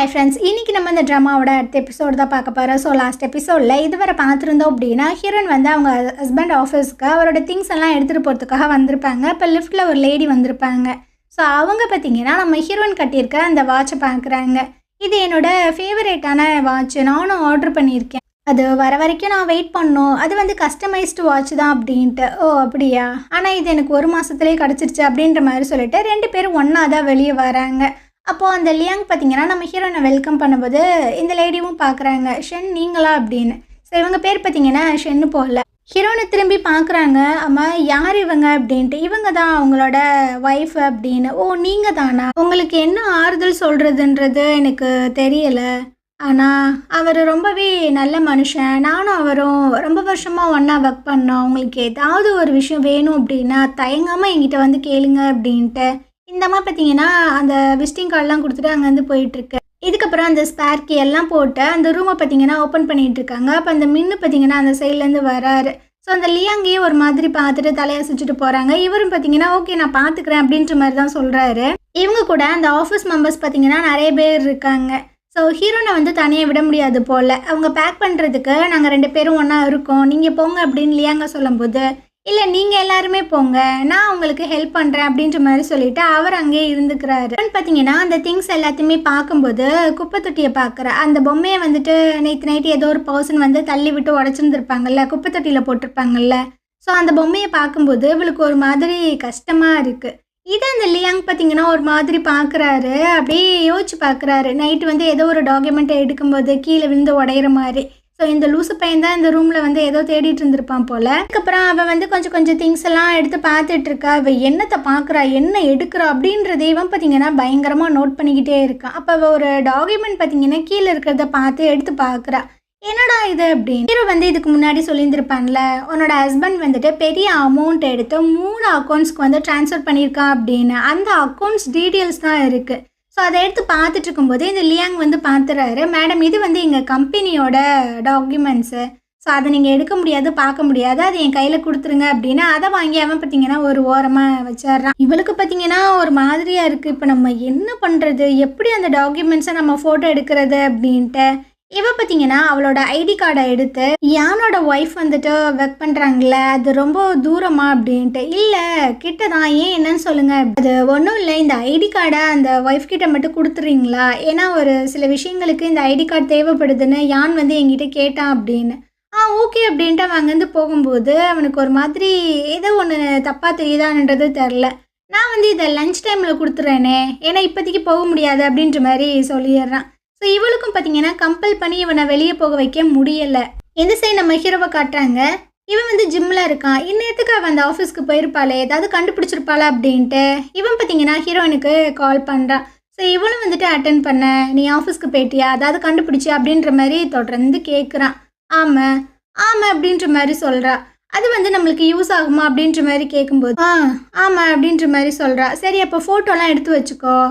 Hi friends, இன்றைக்கி நம்ம இந்த ட்ராமாவோட அடுத்த எபிசோடு தான் பார்க்க போகிறோம். ஸோ லாஸ்ட் எபிசோடில் இதுவரை பார்த்துருந்தோம் அப்படின்னா, ஹீரோயின் வந்து அவங்க ஹஸ்பண்ட் ஆஃபீஸ்க்கு அவரோட திங்ஸ் எல்லாம் எடுத்துகிட்டு போகிறதுக்காக வந்திருப்பாங்க. இப்போ லிஃப்ட்டில் ஒரு லேடி வந்திருப்பாங்க. ஸோ அவங்க பார்த்திங்கன்னா நம்ம ஹீரோயின் கட்டியிருக்க அந்த வாட்சை பார்க்குறாங்க. இது என்னோடய ஃபேவரேட்டான வாட்ச், நானும் ஆர்டர் பண்ணியிருக்கேன். அது வர வரைக்கும் நான் வெயிட் பண்ணோம். அது வந்து கஸ்டமைஸ்டு வாட்ச் தான் அப்படின்ட்டு. ஓ அப்படியா, ஆனால் இது எனக்கு 1 மாதத்துலேயே கிடச்சிருச்சு அப்படின்ற மாதிரி சொல்லிட்டு 2 பேரும் ஒன்றா தான் வெளியே வராங்க. அப்போது அந்த லியாங் பார்த்தீங்கன்னா நம்ம ஹீரோனை வெல்கம் பண்ணும்போது இந்த லேடியும் பார்க்குறாங்க. ஷென் நீங்களா அப்படின்னு. ஸோ இவங்க பேர் பார்த்தீங்கன்னா ஷென்னு போகல. ஹீரோனை திரும்பி பார்க்குறாங்க. ஆமாம் யார் இவங்க அப்படின்ட்டு. இவங்க தான் அவங்களோட ஒய்ஃப் அப்படின்னு. ஓ நீங்கள் தானா, உங்களுக்கு என்ன ஆறுதல் சொல்கிறதுன்றது எனக்கு தெரியலை. ஆனால் அவர் ரொம்பவே நல்ல மனுஷன். நானும் அவரும் ரொம்ப வருஷமாக ஒன்றா ஒர்க் பண்ணோம். உங்களுக்கு ஏதாவது ஒரு விஷயம் வேணும் அப்படின்னா தயங்காமல் என்கிட்ட வந்து கேளுங்க அப்படின்ட்டு. இந்த மாதிரி பார்த்தீங்கன்னா அந்த விசிட்டிங் கார்டெலாம் கொடுத்துட்டு அங்கேருந்து போயிட்டுருக்கு. இதுக்கப்புறம் அந்த ஸ்பேர் கீ எல்லாம் போட்டு அந்த ரூமை பார்த்தீங்கன்னா ஓப்பன் பண்ணிகிட்ருக்காங்க. அப்போ அந்த மின்னு பார்த்தீங்கன்னா அந்த சைட்லேருந்து வராரு. ஸோ அந்த லியாங்கே ஒரு மாதிரி பார்த்துட்டு தலையசிச்சுட்டு போகிறாங்க. இவரும் பார்த்தீங்கன்னா ஓகே நான் பார்த்துக்கிறேன் அப்படின்ற மாதிரி தான் சொல்கிறாரு. இவங்க கூட அந்த ஆஃபீஸ் மெம்பர்ஸ் பார்த்தீங்கன்னா நிறைய பேர் இருக்காங்க. ஸோ ஹீரோனை வந்து தனியாக விட முடியாது போல். அவங்க பேக் பண்ணுறதுக்கு நாங்கள் 2 பேரும் ஒன்றா இருக்கோம், நீங்கள் போங்க அப்படின்னு லியாங்க சொல்லும்போது, இல்லை நீங்கள் எல்லாருமே போங்க, நான் உங்களுக்கு ஹெல்ப் பண்ணுறேன் அப்படின்ற மாதிரி சொல்லிவிட்டு அவர் அங்கேயே இருந்துக்கிறாரு. பார்த்தீங்கன்னா அந்த திங்ஸ் எல்லாத்தையுமே பார்க்கும்போது குப்பை தொட்டியை பார்க்குற அந்த பொம்மையை வந்துட்டு நேற்று நைட்டு ஏதோ ஒரு பர்சன் வந்து தள்ளி விட்டு உடச்சிருந்துருப்பாங்கல்ல, குப்பை தொட்டியில் போட்டிருப்பாங்கல்ல. ஸோ அந்த பொம்மையை பார்க்கும்போது இவளுக்கு ஒரு மாதிரி கஷ்டமாக இருக்குது. இதை அந்த லியாங் பார்த்தீங்கன்னா ஒரு மாதிரி பார்க்குறாரு. அப்படியே யோசிச்சு பார்க்குறாரு. நைட்டு வந்து ஏதோ ஒரு டாக்குமெண்ட்டை எடுக்கும்போது கீழே விழுந்து உடையிற மாதிரி. ஸோ இந்த லூசு பையன் தான் இந்த ரூமில் வந்து ஏதோ தேடிட்டு இருந்திருப்பான் போல். அதுக்கப்புறம் அவன் வந்து கொஞ்சம் திங்ஸ் எல்லாம் எடுத்து பார்த்துட்ருக்கா. அவள் என்னத்தை பார்க்குறா, என்ன எடுக்கிறா அப்படின்றத இவன் பார்த்தீங்கன்னா பயங்கரமாக நோட் பண்ணிக்கிட்டே இருக்கான். அப்போ அவள் ஒரு டாக்குமெண்ட் பார்த்தீங்கன்னா கீழே இருக்கிறத பார்த்து எடுத்து பார்க்குறா. என்னடா இது அப்படின்னு. ஹீரோ வந்து இதுக்கு முன்னாடி சொல்லியிருந்திருப்பான்ல, உன்னோட ஹஸ்பண்ட் வந்துட்டு பெரிய அமௌண்ட் எடுத்து 3 அக்கௌண்ட்ஸ்க்கு வந்து ட்ரான்ஸ்ஃபர் பண்ணியிருக்கான் அப்படின்னு. அந்த அக்கௌண்ட்ஸ் டீட்டெயில்ஸ் தான் இருக்குது. ஸோ அதை எடுத்து பார்த்துட்டு இருக்கும்போது இந்த லியாங் வந்து பார்த்துறாரு. மேடம் இது வந்து எங்கள் கம்பெனியோட டாக்குமெண்ட்ஸு, ஸோ அதை நீங்கள் எடுக்க முடியாது, பார்க்க முடியாது, அது என் கையில் கொடுத்துருங்க அப்படின்னு. அதை வாங்கி அவன் பார்த்தீங்கன்னா ஒரு ஓரமாக வச்சிட்றான். இவளுக்கு பார்த்தீங்கன்னா ஒரு மாதிரியாக இருக்குது. இப்போ நம்ம என்ன பண்ணுறது, எப்படி அந்த டாக்குமெண்ட்ஸை நம்ம ஃபோட்டோ எடுக்கிறது அப்படின்ட்டு. இவ பார்த்தீங்கன்னா அவளோட ஐடி கார்டை எடுத்து, யானோட ஒய்ஃப் வந்துட்டு ஒர்க் பண்ணுறாங்கள அது ரொம்ப தூரமா அப்படின்ட்டு. இல்லை கிட்ட தான், ஏன் என்னன்னு சொல்லுங்கள். அது ஒன்றும் இல்லை, இந்த ஐடி கார்டை அந்த ஒய்ஃப் கிட்ட மட்டும் கொடுத்துறீங்களா, ஏன்னா ஒரு சில விஷயங்களுக்கு இந்த ஐடி கார்டு தேவைப்படுதுன்னு யான் வந்து என்கிட்ட கேட்டான் அப்படின்னு. ஓகே அப்படின்ட்டு அவன் அங்கேருந்து போகும்போது அவனுக்கு ஒரு மாதிரி ஏதோ ஒன்று தப்பாக தெரியுதான்ன்றது தெரில. நான் வந்து இதை லஞ்ச் டைமில் கொடுத்துட்றேனே, ஏன்னா இப்போதைக்கு போக முடியாது அப்படின்ற மாதிரி சொல்லிடுறான். ஸோ இவளுக்கும் பார்த்தீங்கன்னா கம்பல் பண்ணி இவனை வெளியே போக வைக்க முடியலை. இந்த சைடு நம்ம ஹீரோவை காட்டுறாங்க. இவன் வந்து ஜிம்மில் இருக்கான். இன்னத்துக்கு அவன் அந்த ஆஃபீஸ்க்கு போயிருப்பாளே, ஏதாவது கண்டுபிடிச்சிருப்பாளா அப்படின்ட்டு இவன் பார்த்தீங்கன்னா ஹீரோயினுக்கு கால் பண்ணுறான். ஸோ இவளும் வந்துட்டு அட்டென்ட் பண்ண, நீ ஆஃபீஸ்க்கு போயிட்டியா, அதாவது கண்டுபிடிச்சியா அப்படின்ற மாதிரி தொடர்ந்து கேட்குறான். ஆமாம் அப்படின்ற மாதிரி சொல்கிறா. அது வந்து நம்மளுக்கு யூஸ் ஆகுமா அப்படின்ற மாதிரி கேட்கும்போது ஆமாம் அப்படின்ற மாதிரி சொல்கிறா. சரி அப்போ ஃபோட்டோலாம் எடுத்து வச்சுக்கோ.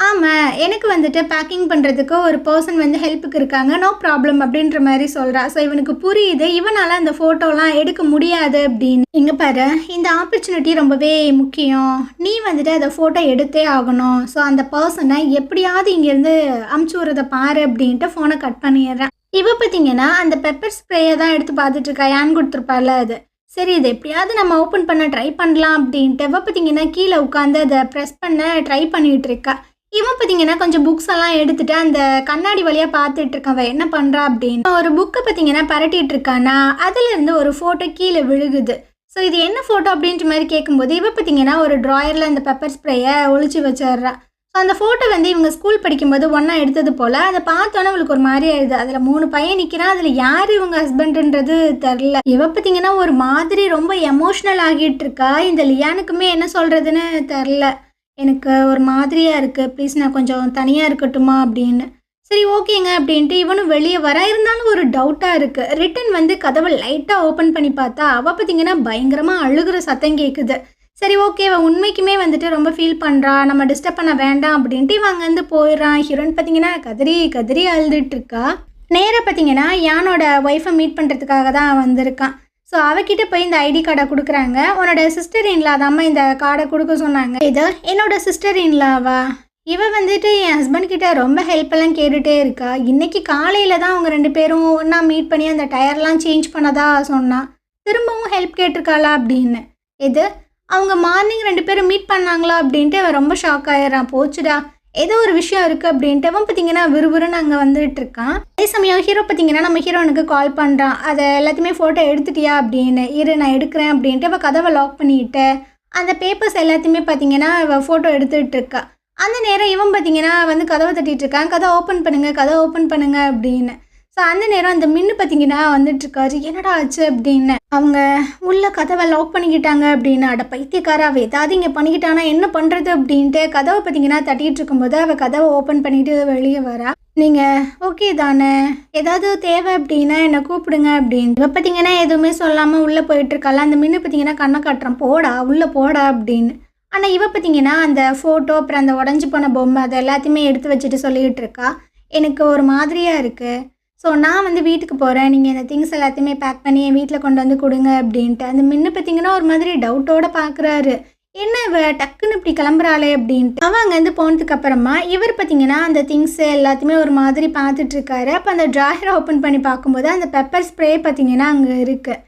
ஆமாம் எனக்கு வந்துட்டு பேக்கிங் பண்ணுறதுக்கு ஒரு பர்சன் வந்து ஹெல்ப்புக்கு இருக்காங்க, நோ ப்ராப்ளம் அப்படின்ற மாதிரி சொல்கிறா. ஸோ இவனுக்கு புரியுது இவனால் அந்த ஃபோட்டோலாம் எடுக்க முடியாது அப்படின்னு. இங்கே பாரு, இந்த ஆப்பர்ச்சுனிட்டி ரொம்பவே முக்கியம், நீ வந்துட்டு அதை ஃபோட்டோ எடுத்தே ஆகணும். ஸோ அந்த பர்சனை எப்படியாவது இங்கேருந்து அமுச்சு விட்றதை பாரு அப்படின்ட்டு ஃபோனை கட் பண்ணிடுறேன். இவ பார்த்தீங்கன்னா அந்த பெப்பர் ஸ்ப்ரேயை தான் எடுத்து பார்த்துட்ருக்கா. யான் கொடுத்துருப்பால அது. சரி இது எப்படியாவது நம்ம ஓப்பன் பண்ண ட்ரை பண்ணலாம் அப்படின்ட்டு இவ பார்த்தீங்கன்னா கீழே உட்காந்து அதை ப்ரெஸ் பண்ண ட்ரை பண்ணிகிட்டு இருக்கா. இவன் பார்த்தீங்கன்னா கொஞ்சம் புக்ஸ் எல்லாம் எடுத்துகிட்டு அந்த கண்ணாடி வழியாக பார்த்துட்டு இருக்கான் அவன் என்ன பண்ணுறா அப்படின்னு. ஒரு புக்கை பார்த்தீங்கன்னா பரட்டிகிட்டு இருக்கானா, அதுலேருந்து ஒரு ஃபோட்டோ கீழே விழுகுது. ஸோ இது என்ன ஃபோட்டோ அப்படின்ற மாதிரி கேட்கும்போது இவ பார்த்தீங்கன்னா ஒரு ட்ராயரில் அந்த பெப்பர் ஸ்ப்ரேயை ஒழிச்சு வச்சிட்றா. ஸோ அந்த ஃபோட்டோ வந்து இவங்க ஸ்கூல் படிக்கும்போது ஒன்றா எடுத்தது போல். அதை பார்த்தோன்னே அவளுக்கு ஒரு மாதிரி ஆயிடுது. அதில் 3 பையன் நிற்கிறான், அதில் யார் இவங்க ஹஸ்பண்டுன்றது தெரில. இவ பார்த்தீங்கன்னா ஒரு மாதிரி ரொம்ப எமோஷ்னல் ஆகிட்டு இருக்கா. இந்த லியானுக்குமே என்ன சொல்கிறதுன்னு தெரில. எனக்கு ஒரு மாதிரியாக இருக்குது, ப்ளீஸ் நான் கொஞ்சம் தனியாக இருக்கட்டுமா அப்படின்னு. சரி ஓகேங்க அப்படின்ட்டு இவனும் வெளியே வர. இருந்தாலும் ஒரு டவுட்டாக இருக்குது. ரிட்டன் வந்து கதவை லைட்டாக ஓப்பன் பண்ணி பார்த்தா அவள் பார்த்தீங்கன்னா பயங்கரமாக அழுகிற சத்தம் கேட்குது. சரி ஓகே, அவள் உண்மைக்குமே வந்துட்டு ரொம்ப ஃபீல் பண்ணுறா, நம்ம டிஸ்டர்ப் பண்ண வேண்டாம் அப்படின்ட்டு இவன் அங்கேருந்து போயிடுறான். ஹீரோயின் பார்த்தீங்கன்னா கதறி அழுதுட்டுருக்கா. நேராக பார்த்தீங்கன்னா யானோட ஒய்ஃபை மீட் பண்ணுறதுக்காக தான் வந்திருக்கான். ஸோ அவகிட்ட போய் இந்த ஐடி கார்டை கொடுக்குறாங்க. உன்னோட சிஸ்டர் இன்லா தாம்மா இந்த கார்டை கொடுக்க சொன்னாங்க. இது என்னோட சிஸ்டர் இன்லாவா, இவ வந்துட்டு என் ஹஸ்பண்ட் கிட்ட ரொம்ப ஹெல்ப் எல்லாம் கேட்டுட்டே இருக்கா. இன்னைக்கு காலையில தான் அவங்க 2 பேரும் ஒண்ணா மீட் பண்ணி அந்த டயர்லாம் சேஞ்ச் பண்ணதா சொன்னா. திரும்பவும் ஹெல்ப் கேட்டிருக்காளா அப்படின்னு. எது? அவங்க மார்னிங் 2 பேரும் மீட் பண்ணாங்களா அப்படின்ட்டு அவன் ரொம்ப ஷாக் ஆயிடுறான். போச்சுடா, ஏதோ ஒரு விஷயம் இருக்குது அப்படின்ட்டு அவன் பார்த்தீங்கன்னா விறுவிறுன்னு அங்கே வந்துட்டு இருக்கான். அதே சமயம் ஹீரோ பார்த்தீங்கன்னா நம்ம ஹீரோனுக்கு கால் பண்ணுறான். அதை எல்லாத்தையுமே ஃபோட்டோ எடுத்துட்டியா அப்படின்னு. இரு நான் எடுக்கிறேன் அப்படின்ட்டு அவள் கதவை லாக் பண்ணிட்டு அந்த பேப்பர்ஸ் எல்லாத்தையுமே பார்த்தீங்கன்னா அவள் ஃபோட்டோ எடுத்துகிட்டு இருக்கா. அந்த நேரம் இவன் பார்த்தீங்கன்னா வந்து கதவை தட்டிகிட்டு இருக்கான். கதை ஓப்பன் பண்ணுங்க அப்படின்னு. ஸோ அந்த நேரம் அந்த மின்னு பார்த்தீங்கன்னா வந்துட்டுருக்காரு. என்னடா ஆச்சு அப்படின்னு. அவங்க உள்ள கதவை லாக் பண்ணிக்கிட்டாங்க அப்படின்னு. அட பைத்தியக்காராவே ஏதாவது இங்கே பண்ணிக்கிட்டானா என்ன பண்ணுறது அப்படின்ட்டு கதவை பார்த்தீங்கன்னா தட்டிகிட்டு இருக்கும்போது அவள் கதவை ஓப்பன் பண்ணிவிட்டு வெளியே வரா. நீங்கள் ஓகே தானே, ஏதாவது தேவை அப்படின்னா என்னை கூப்பிடுங்க அப்படின்னு. இவ பார்த்தீங்கன்னா எதுவுமே சொல்லாமல் உள்ளே போயிட்டுருக்கால. அந்த மின்னு பார்த்தீங்கன்னா கண்ணை காட்டுறான். போடா உள்ளே போடா அப்படின்னு. ஆனால் இவ பார்த்தீங்கன்னா அந்த ஃபோட்டோ அப்புறம் அந்த உடஞ்சி போன பொம்மை அதை எல்லாத்தையுமே எடுத்து வச்சுட்டு சொல்லிகிட்டு இருக்கா. எனக்கு ஒரு மாதிரியாக இருக்குது. ஸோ நான் வந்து வீட்டுக்கு போகிறேன், நீங்கள் இந்த திங்ஸ் எல்லாத்தையுமே பேக் பண்ணி என் வீட்டில் கொண்டு வந்து கொடுங்க அப்படின்ட்டு. அந்த மின்னு பார்த்தீங்கன்னா ஒரு மாதிரி டவுட்டோடு பார்க்குறாரு. என்ன இவ டக்குன்னு இப்படி கிளம்புறாளே அப்படின்ட்டு. அவன் அங்கேருந்து போனதுக்கு அப்புறமா இவர் பார்த்தீங்கன்னா அந்த திங்ஸு எல்லாத்தையுமே ஒரு மாதிரி பார்த்துட்ருக்காரு. அப்போ அந்த ட்ராயரை ஓப்பன் பண்ணி பார்க்கும்போது அந்த பெப்பர் ஸ்ப்ரே பார்த்தீங்கன்னா அங்கே இருக்குது.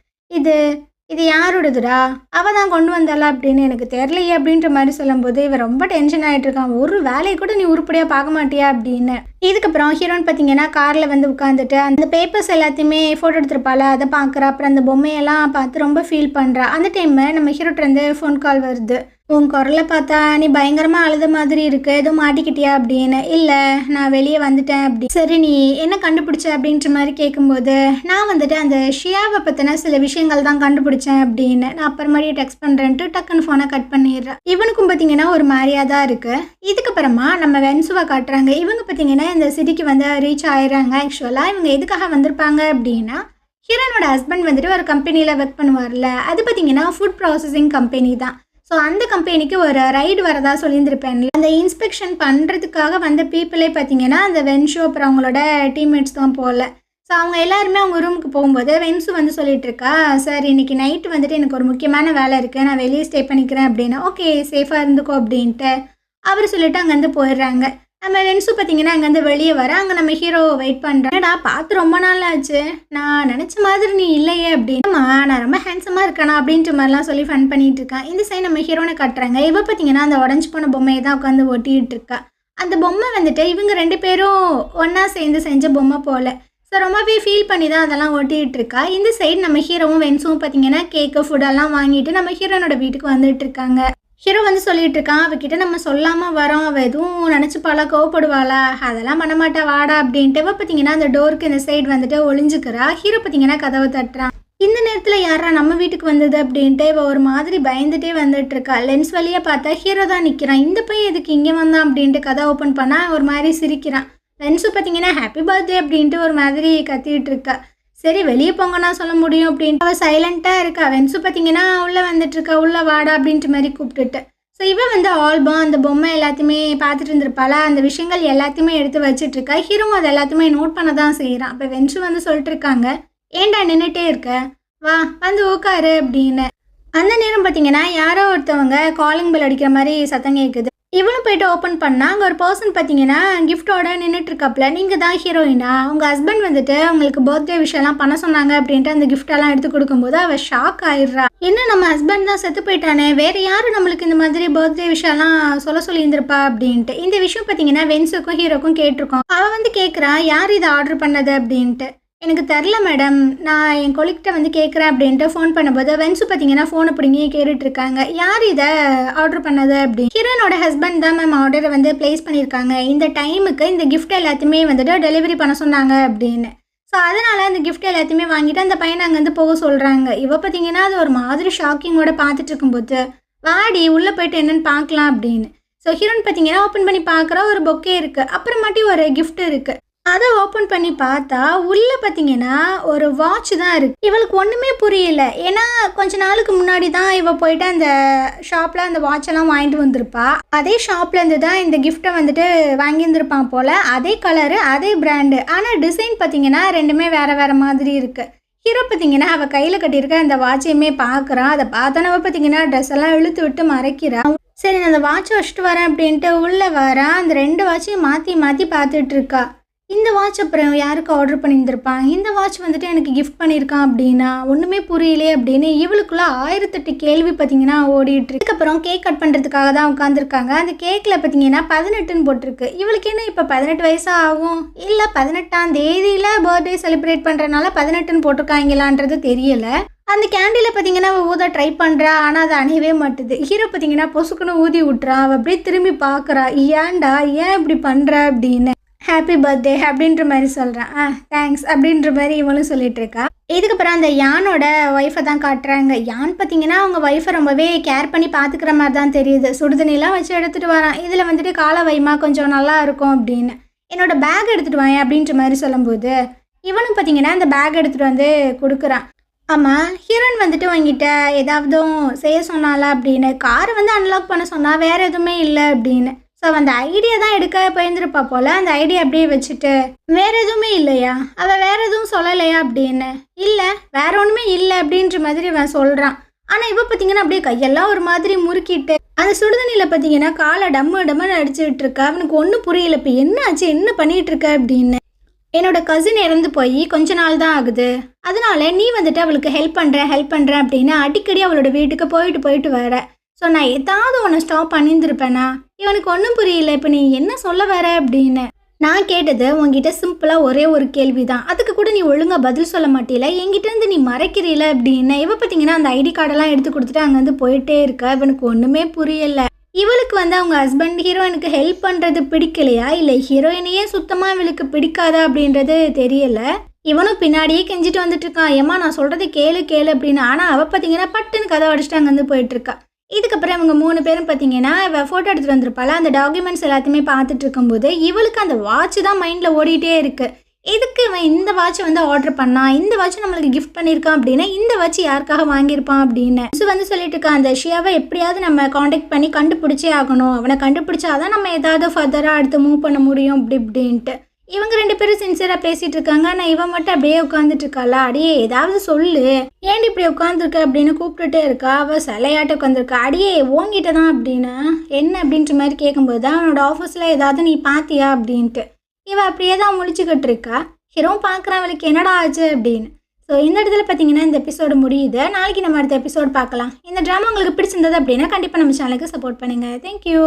இது யாரோடதுடா, அவள் தான் கொண்டு வந்தாளா அப்படின்னு. எனக்கு தெரியலையே அப்படின்ற மாதிரி சொல்லும்போது இவன் ரொம்ப டென்ஷன் ஆகிட்டு இருக்கான். ஒரு வேலையை கூட நீ உருப்படியாக பார்க்க மாட்டியா அப்படின்னு. இதுக்கப்புறம் ஹீரோன் பார்த்தீங்கன்னா காரில் வந்து உட்காந்துட்டு அந்த பேப்பர்ஸ் எல்லாத்தையுமே ஃபோட்டோ எடுத்துருப்பாள், அதை பார்க்குறா. அப்புறம் அந்த பொம்மையெல்லாம் பார்த்து ரொம்ப ஃபீல் பண்ணுறா. அந்த டைமில் நம்ம ஹீரோட்டேருந்து ஃபோன் கால் வருது. உன் குரலை பார்த்தா நீ பயங்கரமாக அழுத மாதிரி இருக்கு, எதுவும் மாட்டிக்கிட்டியா அப்படின்னு. இல்லை நான் வெளியே வந்துட்டேன் அப்படி. சரி நீ என்ன கண்டுபிடிச்ச அப்படின்ற மாதிரி கேட்கும்போது நான் வந்துட்டு அந்த ஷியாவை பற்றின சில விஷயங்கள் தான் கண்டுபிடிச்சேன் அப்படின்னு. நான் அப்புறமாடியே டெக்ஸ்ட் பண்ணுறேன்ட்டு டக்குன்னு ஃபோனை கட் பண்ணிடுறேன். இவனுக்கும் பார்த்தீங்கன்னா ஒரு மாதிரியாக தான் இருக்குது. இதுக்கப்புறமா நம்ம வென்சுவை காட்டுறாங்க. இவங்க பார்த்தீங்கன்னா இந்த சிட்டிக்கு வந்து ரீச் ஆயிடுறாங்க. ஆக்சுவலாக இவங்க எதுக்காக வந்திருப்பாங்க அப்படின்னா ஹீரோனோட ஹஸ்பண்ட் வந்துட்டு ஒரு கம்பெனியில் ஒர்க் பண்ணுவார்ல, அது பார்த்தீங்கன்னா ஃபுட் ப்ராசஸிங் கம்பெனி தான். ஸோ அந்த கம்பெனிக்கு ஒரு ரைடு வரதா சொல்லியிருந்திருப்பேன்ல, அந்த இன்ஸ்பெக்ஷன் பண்ணுறதுக்காக வந்த பீப்புளே பார்த்தீங்கன்னா அந்த வென்ஷு அப்புறம் அவங்களோட டீம்மேட்ஸ் தான் போகல. ஸோ அவங்க எல்லாருமே அவங்க ரூமுக்கு போகும்போது வென்சு வந்து சொல்லிட்டு இருக்கா, சார் இன்னைக்கு நைட்டு வந்துட்டு எனக்கு ஒரு முக்கியமான வேலை இருக்குது, நான் வெளியே ஸ்டே பண்ணிக்கிறேன் அப்படின்னா. ஓகே சேஃபாக இருந்துக்கோ அப்படின்ட்டு அவர் சொல்லிட்டு அங்கேருந்து போயிடுறாங்க. நம்ம வென்சு பார்த்தீங்கன்னா அங்கேருந்து வெளியே வர அங்கே நம்ம ஹீரோ வெயிட் பண்ணுறேன்டா, பார்த்து ரொம்ப நாள் ஆச்சு, நான் நினச்ச மாதிரி நீ இல்லையே அப்படின்மா, நான் ரொம்ப ஹேண்ட்ஸமாக இருக்கேனா அப்படின்ற மாதிரிலாம் சொல்லி ஃபன் பண்ணிகிட்டு இருக்கான். இந்த சைடு நம்ம ஹீரோனை கட்டுறாங்க. இவ பார்த்தீங்கன்னா அந்த உடஞ்சி போன பொம்மையை தான் உட்காந்து ஒட்டிகிட்டு இருக்கா. அந்த பொம்மை வந்துட்டு இவங்க 2 பேரும் ஒன்றா சேர்ந்து செஞ்ச பொம்மை போல். ஸோ ரொம்பவே ஃபீல் பண்ணி தான் அதெல்லாம் ஒட்டிகிட்டு இருக்கா. இந்த சைடு நம்ம ஹீரோவும் வென்சுவும் பார்த்தீங்கன்னா கேக்கு ஃபுட்டெல்லாம் வாங்கிட்டு நம்ம ஹீரோனோட வீட்டுக்கு வந்துட்டு இருக்காங்க. ஹீரோ வந்து சொல்லிட்டு இருக்கான், அவகிட்ட நம்ம சொல்லாமல் வரோம், அவள் எதுவும் நினச்சிப்பாளா, கோவப்படுவாளா, அதெல்லாம் பண்ண மாட்டா வாடா அப்படின்ட்டு. இவ பார்த்தீங்கன்னா அந்த டோருக்கு இந்த சைடு வந்துட்டு ஒளிஞ்சுக்கிறா. ஹீரோ பார்த்தீங்கன்னா கதவை தட்டுறான். இந்த நேரத்தில் யாரா நம்ம வீட்டுக்கு வந்தது அப்படின்ட்டு இவ ஒரு மாதிரி பயந்துட்டே வந்துட்டு இருக்கா. லென்ஸ் வழியாக பார்த்தா ஹீரோ தான் நிற்கிறான். இந்த பையன் எதுக்கு இங்கே வந்தான் அப்படின்ட்டு கதை ஓப்பன் பண்ணால் ஒரு மாதிரி சிரிக்கிறான். லென்ஸு பார்த்தீங்கன்னா ஹாப்பி பர்த்டே அப்படின்ட்டு ஒரு மாதிரி கத்திட்டு இருக்கா. சரி வெளியே போங்கன்னா சொல்ல முடியும் அப்படின்ட்டு அவள் சைலண்ட்டாக இருக்கா. வென்சு பார்த்தீங்கன்னா உள்ளே வந்துட்டுருக்கா, உள்ளே வாடா அப்படின்ட்டு மாதிரி கூப்பிட்டுட்டு. ஸோ இவன் வந்து ஆல்பம் அந்த பொம்மை எல்லாத்தையுமே பார்த்துட்டு இருந்திருப்பாளா, அந்த விஷயங்கள் எல்லாத்தையுமே எடுத்து வச்சுட்ருக்கா. ஹீரோவும் அது எல்லாத்தையுமே நோட் பண்ண தான் செய்கிறான். அப்போ வென்சு வந்து சொல்லிட்டு இருக்காங்க, ஏன்டா நின்றுட்டே இருக்க, வா வந்து உட்காரு அப்படின்னு. அந்த நேரம் பார்த்தீங்கன்னா யாரோ ஒருத்தவங்க காலிங் பெல் அடிக்கிற மாதிரி சத்தம் கேட்குது. இவனும் போய்ட்டு ஓப்பன் பண்ணால் அங்கே ஒரு பர்சன் பார்த்தீங்கன்னா கிஃப்டோட நின்றுட்டுருக்காப்புல. நீங்கள் தான் ஹீரோயினா, உங்கள் ஹஸ்பண்ட் வந்துட்டு அவங்களுக்கு பர்த்டே விஷயம்லாம் பண்ண சொன்னாங்க அப்படின்ட்டு அந்த கிஃப்டெல்லாம் எடுத்து கொடுக்கும்போது அவள் ஷாக் ஆயிடுறா. இன்னும் நம்ம ஹஸ்பண்ட் தான் செத்து போயிட்டானே, வேறு யாரும் நம்மளுக்கு இந்த மாதிரி பர்த்டே விஷயம்லாம் சொல்லியிருந்திருப்பா அப்படின்ட்டு. இந்த விஷயம் பார்த்தீங்கன்னா வென்சுக்கும் ஹீரோக்கும் கேட்டிருக்கோம். அவள் வந்து கேட்குறா, யார் இதை ஆர்டர் பண்ணது அப்படின்ட்டு. எனக்கு தெரில மேடம், நான் என் கொலிக்கிட்ட வந்து கேட்குறேன் அப்படின்ட்டு ஃபோன் பண்ணும்போது வென்சு பார்த்தீங்கன்னா ஃபோனை பிடிங்கி கேட்டுட்ருக்காங்க, யார் இதை ஆர்டர் பண்ணது அப்படின்னு. ஹீரோனோட ஹஸ்பண்ட் தான் மேம் ஆர்டரை வந்து ப்ளேஸ் பண்ணியிருக்காங்க, இந்த டைமுக்கு இந்த கிஃப்ட் எல்லாத்தையுமே வந்துட்டு டெலிவரி பண்ண சொன்னாங்க அப்படின்னு. ஸோ அதனால் அந்த கிஃப்ட் எல்லாத்தையுமே வாங்கிட்டு அந்த பையனை அங்கேருந்து போக சொல்கிறாங்க. இவ பார்த்தீங்கன்னா அது ஒரு மாதிரி ஷாக்கிங்கோட பார்த்துட்டு இருக்கும்போது வாடி உள்ளே போய்ட்டு என்னென்னு பார்க்கலாம் அப்படின்னு. ஸோ ஹீரோன் பார்த்தீங்கன்னா ஓப்பன் பண்ணி பார்க்குற ஒரு பொக்கே இருக்குது, அப்புறமாட்டி ஒரு கிஃப்ட் இருக்குது. அதை ஓப்பன் பண்ணி பார்த்தா உள்ளே பார்த்தீங்கன்னா ஒரு வாட்ச் தான் இருக்குது. இவளுக்கு ஒன்றுமே புரியல. ஏன்னா கொஞ்ச நாளுக்கு முன்னாடி தான் இவள் போயிட்டு அந்த ஷாப்பில் அந்த வாட்செல்லாம் வாங்கிட்டு வந்திருப்பா. அதே ஷாப்லேருந்து தான் இந்த கிஃப்ட்டை வந்துட்டு வாங்கியிருந்திருப்பான் போல். அதே கலரு அதே பிராண்டு, ஆனால் டிசைன் பார்த்தீங்கன்னா ரெண்டுமே வேறு வேறு மாதிரி இருக்குது. ஹீரோ பார்த்தீங்கன்னா அவள் கையில் கட்டியிருக்க அந்த வாட்சையுமே பார்க்குறான். அதை பார்த்தோன்னவ பார்த்தீங்கன்னா ட்ரெஸ் எல்லாம் இழுத்து விட்டு மறைக்கிறான். சரி நான் அந்த வாட்சை வச்சுட்டு வரேன் அப்படின்ட்டு உள்ளே வரேன். அந்த 2 வாட்சையும் மாற்றி மாற்றி பார்த்துட்டு இருக்கா. இந்த வாட்ச் அப்புறம் யாருக்கு ஆர்டர் பண்ணியிருந்திருப்பான், இந்த வாட்ச் வந்துட்டு எனக்கு கிஃப்ட் பண்ணியிருக்கான் அப்படின்னா ஒன்றுமே புரியலையே அப்படின்னு இவளுக்குள்ள 1008 கேள்வி பார்த்தீங்கன்னா ஓடிட்டு. இதுக்கப்புறம் கேக் கட் பண்ணுறதுக்காக தான் உட்காந்துருக்காங்க. அந்த கேக்கில் பார்த்தீங்கன்னா 18ன்னு போட்டிருக்கு. இவளுக்கு என்ன இப்போ 18 வயசா ஆகும், இல்லை 18ஆம் தேதியில் பர்த்டே செலிப்ரேட் பண்ணுறதுனால 18ன்னு போட்டிருக்காங்களான்றது தெரியலை. அந்த கேண்டில் பார்த்தீங்கன்னா அவள் ஊத ட்ரை பண்ணுறா, ஆனால் அதை அணையவே மாட்டுது. ஹீரோ பார்த்தீங்கன்னா பொசுக்குன்னு ஊதி விட்றா. அவள் அப்படியே திரும்பி பார்க்குறா, ஏன்டா ஏன் இப்படி பண்ணுற அப்படின்னு. ஹாப்பி பர்த்டே அப்படின்ற மாதிரி சொல்கிறான். தேங்க்ஸ் அப்படின்ற மாதிரி இவளும் சொல்லிட்டு இருக்கா. இதுக்கப்புறம் அந்த யானோட ஒய்ஃபை தான் காட்டுறாங்க. யான் பார்த்தீங்கன்னா அவங்க ஒய்ஃபை ரொம்பவே கேர் பண்ணி பார்த்துக்கிற மாதிரி தான் தெரியுது. சுடுதண்ணிலாம் வச்சு எடுத்துகிட்டு வரான். இதில் வந்துட்டு காலை வைமா கொஞ்சம் நல்லா இருக்கும் அப்படின்னு. என்னோட பேக் எடுத்துகிட்டு வாங்க அப்படின்ற மாதிரி சொல்லும்போது இவனும் பார்த்தீங்கன்னா அந்த பேக் எடுத்துகிட்டு வந்து கொடுக்குறான். ஆமாம், ஹீரோயின் வந்துட்டு வாங்கிட்ட ஏதாவதும் செய்ய சொன்னால அப்படின்னு. காரை வந்து அன்லாக் பண்ண சொன்னால் வேறு எதுவுமே இல்லை அப்படின்னு. ஸோ அந்த ஐடியா தான் எடுக்க போயிருந்துருப்பா போல். அந்த ஐடியா அப்படியே வச்சுட்டு வேறு எதுவுமே இல்லையா, அவள் வேறு எதுவும் சொல்லலையா அப்படின்னு. இல்லை வேற ஒன்றுமே இல்லை அப்படின்ற மாதிரி அவன் சொல்கிறான். ஆனால் இவ பார்த்தீங்கன்னா அப்படியே கையெல்லாம் ஒரு மாதிரி முறுக்கிட்டு அந்த சுடுதண்ணியில் பார்த்தீங்கன்னா காலை டம்முன்னு அடிச்சுட்டு இருக்கா. அவனுக்கு ஒன்றும் புரியல, இப்போ என்ன ஆச்சு, என்ன பண்ணிகிட்டு இருக்க அப்படின்னு. என்னோட கசின் இறந்து போய் கொஞ்ச நாள் தான் ஆகுது, அதனால நீ வந்துட்டு அவளுக்கு ஹெல்ப் பண்ணுறேன் அப்படின்னு அடிக்கடி அவளோட வீட்டுக்கு போயிட்டு வர. ஸோ நான் ஏதாவது ஒன்று ஸ்டாப் பண்ணியிருந்திருப்பேனா. இவனுக்கு ஒன்றும் புரியல, இப்போ நீ என்ன சொல்ல வர அப்படின்னு. நான் கேட்டது உங்ககிட்ட சிம்பிளாக ஒரே ஒரு கேள்வி தான், அதுக்கு கூட நீ ஒழுங்காக பதில் சொல்ல மாட்டேல, என்கிட்டேருந்து நீ மறைக்கிறீல அப்படின்னு. இவ பார்த்தீங்கன்னா அந்த ஐடி கார்டெல்லாம் எடுத்து கொடுத்துட்டு அங்கேருந்து போயிட்டே இருக்கா. இவனுக்கு ஒன்றுமே புரியலை. இவளுக்கு வந்து அவங்க ஹஸ்பண்ட் ஹீரோயினுக்கு ஹெல்ப் பண்ணுறது பிடிக்கலையா, இல்லை ஹீரோயினையே சுத்தமாக இவளுக்கு பிடிக்காதா அப்படின்றது தெரியல. இவனும் பின்னாடியே கெஞ்சிட்டு வந்துட்டு இருக்கான், ஏம்மா நான் சொல்கிறது கேளு அப்படின்னு. ஆனால் அவள் பார்த்தீங்கன்னா பட்டுன்னு கதை அடிச்சுட்டு அங்கேருந்து போயிட்டுருக்கா. இதுக்கப்புறம் இவங்க 3 பேரும் பார்த்தீங்கன்னா இவள் ஃபோட்டோ எடுத்துகிட்டு வந்திருப்பாள். அந்த டாக்குமெண்ட்ஸ் எல்லாத்தையுமே பார்த்துட்டு இருக்கும்போது இவளுக்கு அந்த வாட்ச் தான் மைண்டில் ஓடிட்டே இருக்குது. எதுக்கு இவன் இந்த வாட்சை வந்து ஆர்டர் பண்ணான், இந்த வாட்சை நம்மளுக்கு கிஃப்ட் பண்ணியிருக்கான் அப்படின்னா இந்த வாட்ச் யாருக்காக வாங்கியிருப்பான் அப்படின்னு வந்து சொல்லிட்டு இருக்கான். அந்த ஷியாவை எப்படியாவது நம்ம காண்டாக்ட் பண்ணி கண்டுபிடிச்சே ஆகணும், அவனை கண்டுபிடிச்சாதான் நம்ம ஏதாவது ஃபர்தராக அடுத்து மூவ் பண்ண முடியும் அப்படின்ட்டு. இவங்க 2 பேரும் சின்சியராக பேசிகிட்டு இருக்காங்க. ஆனால் இவன் மட்டும் அப்படியே உட்காந்துட்டு இருக்காளா, அடியே ஏதாவது சொல்லு, ஏன் இப்படி உட்காந்துருக்க அப்படின்னு கூப்பிட்டுட்டே இருக்கா. அவள் சிலையாட்ட உட்காந்துருக்கா. அடியே ஓங்கிட்ட தான் அப்படின்னு. என்ன அப்படின்ற மாதிரி கேட்கும்போது தான் அவனோட ஆஃபீஸில் ஏதாவது நீ பார்த்தியா அப்படின்ட்டு. இவன் அப்படியே தான் முழிச்சுக்கிட்டு இருக்கா. ஹீரோ பார்க்குறான் அவளுக்கு என்னடா ஆச்சு அப்படின்னு. ஸோ இந்த இடத்துல பார்த்தீங்கன்னா இந்த எபிசோடு முடியுது. நாளைக்கு நம்ம அடுத்த எபிசோடு பார்க்கலாம். இந்த ட்ராமா உங்களுக்கு பிடிச்சிருந்தது அப்படின்னா கண்டிப்பாக நம்ம சேனலுக்கு சப்போர்ட் பண்ணுங்கள். தேங்க்யூ.